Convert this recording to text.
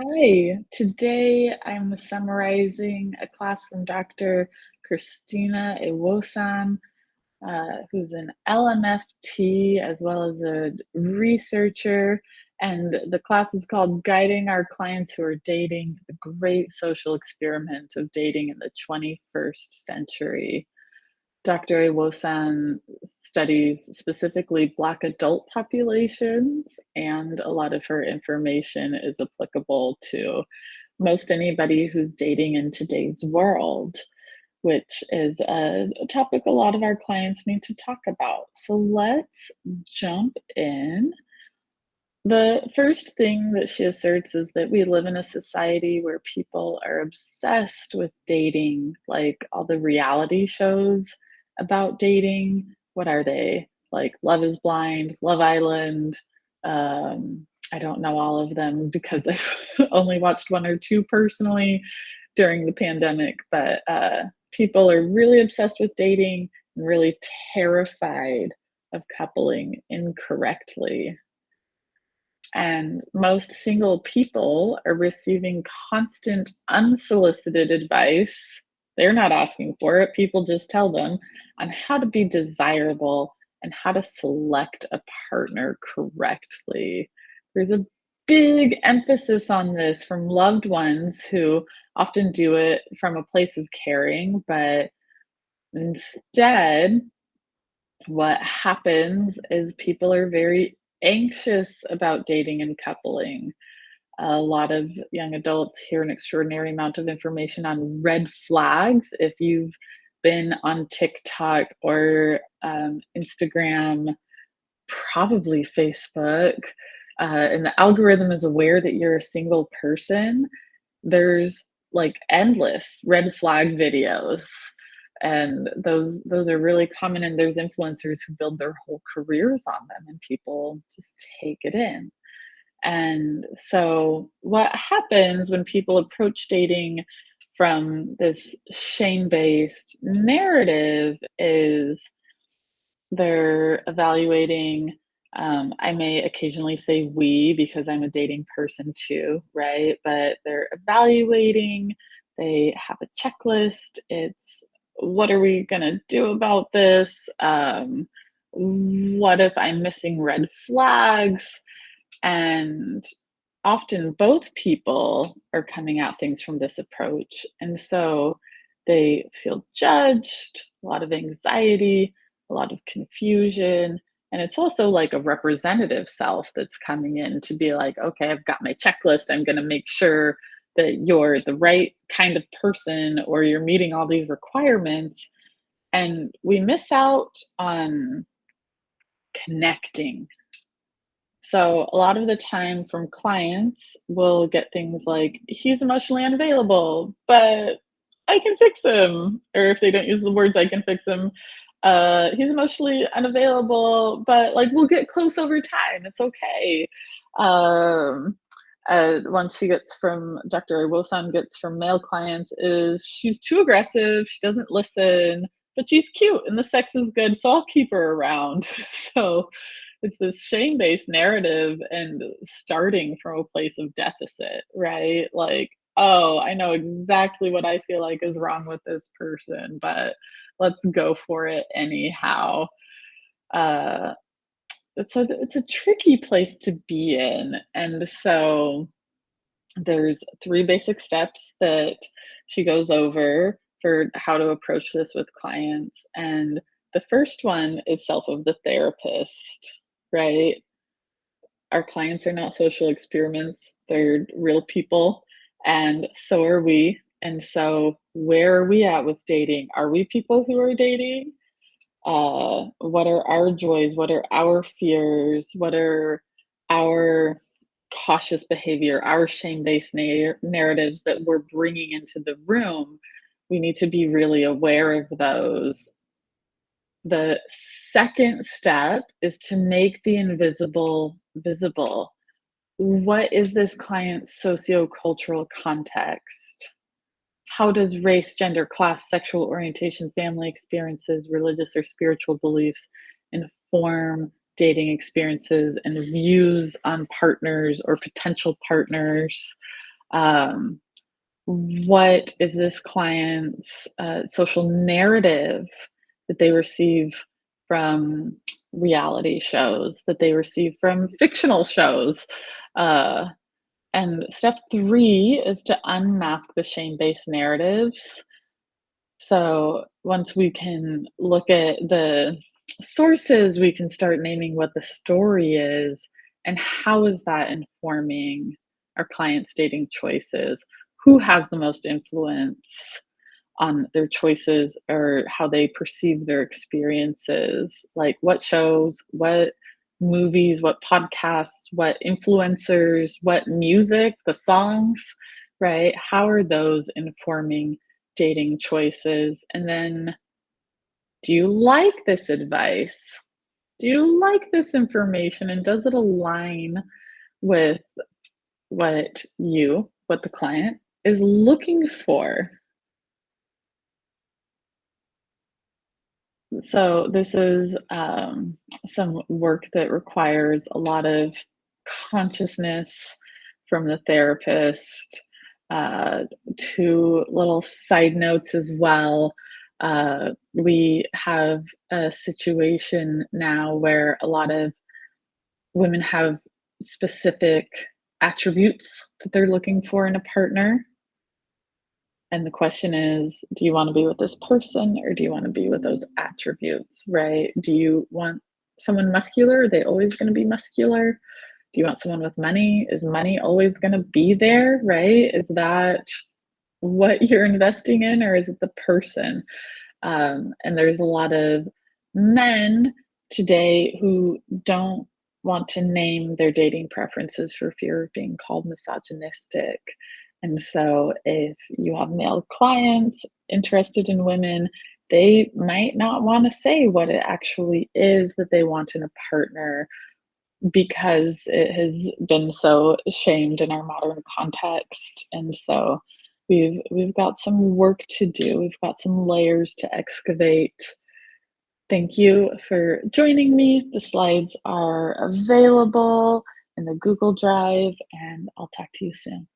Hi, today I'm summarizing a class from Dr. Christina Ewosan, who's an LMFT as well as a researcher. And the class is called Guiding Our Clients Who Are Dating, the Great Social Experiment of Dating in the 21st Century. Dr. Ewosan studies specifically Black adult populations, and a lot of her information is applicable to most anybody who's dating in today's world, which is a topic a lot of our clients need to talk about. So let's jump in. The first thing that she asserts is that we live in a society where people are obsessed with dating, like all the reality shows about dating. What are they? Like Love is Blind, Love Island. I don't know all of them because I've only watched one or two personally during the pandemic, but people are really obsessed with dating and really terrified of coupling incorrectly. And most single people are receiving constant unsolicited advice. They're not asking for it. People just tell them on how to be desirable and how to select a partner correctly. There's a big emphasis on this from loved ones who often do it from a place of caring, but instead, what happens is people are very anxious about dating and coupling. A lot of young adults hear an extraordinary amount of information on red flags. If you've been on TikTok or Instagram, probably Facebook, and the algorithm is aware that you're a single person, there's like endless red flag videos, and those are really common, and there's influencers who build their whole careers on them, and people just take it in. And so what happens when people approach dating from this shame-based narrative is they're evaluating. I may occasionally say we because I'm a dating person too, right? But they're evaluating, they have a checklist. It's what are we going to do about this? What if I'm missing red flags? And often both people are coming at things from this approach. And so they feel judged, a lot of anxiety, a lot of confusion. And it's also like a representative self that's coming in to be like, okay, I've got my checklist. I'm going to make sure that you're the right kind of person or you're meeting all these requirements. And we miss out on connecting. So a lot of the time from clients, we'll get things like, "He's emotionally unavailable, but I can fix him." Or if they don't use the words, "I can fix him," "He's emotionally unavailable, but, like, we'll get close over time, it's okay." Um, One she gets from Dr. Wilson gets from male clients is, "She's too aggressive, she doesn't listen, but she's cute and the sex is good, so I'll keep her around." So it's this shame-based narrative and starting from a place of deficit, right? Like, "Oh, I know exactly what I feel like is wrong with this person, but let's go for it anyhow." Uh, it's a tricky place to be in, and so there's 3 basic steps that she goes over for how to approach this with clients, and the first one is self of the therapist, right? Our clients are not social experiments, they're real people, and so are we. And so, where are we at with dating? Are we people who are dating? What are our joys? What are our fears? What are our cautious behavior, our shame-based narratives that we're bringing into the room? We need to be really aware of those. The second step is to make the invisible visible. What is this client's sociocultural context? How does race, gender, class, sexual orientation, family experiences, religious or spiritual beliefs inform dating experiences and views on partners or potential partners? Um, what is this client's social narrative that they receive from reality shows, that they receive from fictional shows? Uh, and step three is to unmask the shame based narratives. So once we can look at the sources, we can start naming what the story is and how is that informing our clients' dating choices? Who has the most influence on their choices or how they perceive their experiences? Like what shows, what movies, what podcasts, what influencers, what music, the songs, right? How are those informing dating choices? And then, do you like this advice? Do you like this information? And does it align with what the client is looking for? So this is some work that requires a lot of consciousness from the therapist. Uh, Two little side notes as well. We have a situation now where a lot of women have specific attributes that they're looking for in a partner. And the question is, do you wanna be with this person or do you wanna be with those attributes, right? Do you want someone muscular? Are they always gonna be muscular? Do you want someone with money? Is money always gonna be there, right? Is that what you're investing in, or is it the person? And there's a lot of men today who don't want to name their dating preferences for fear of being called misogynistic. And so, if you have male clients interested in women, they might not want to say what it actually is that they want in a partner because it has been so shamed in our modern context. And so we've got some work to do. We've got some layers to excavate. Thank you for joining me. The slides are available in the Google Drive, and I'll talk to you soon.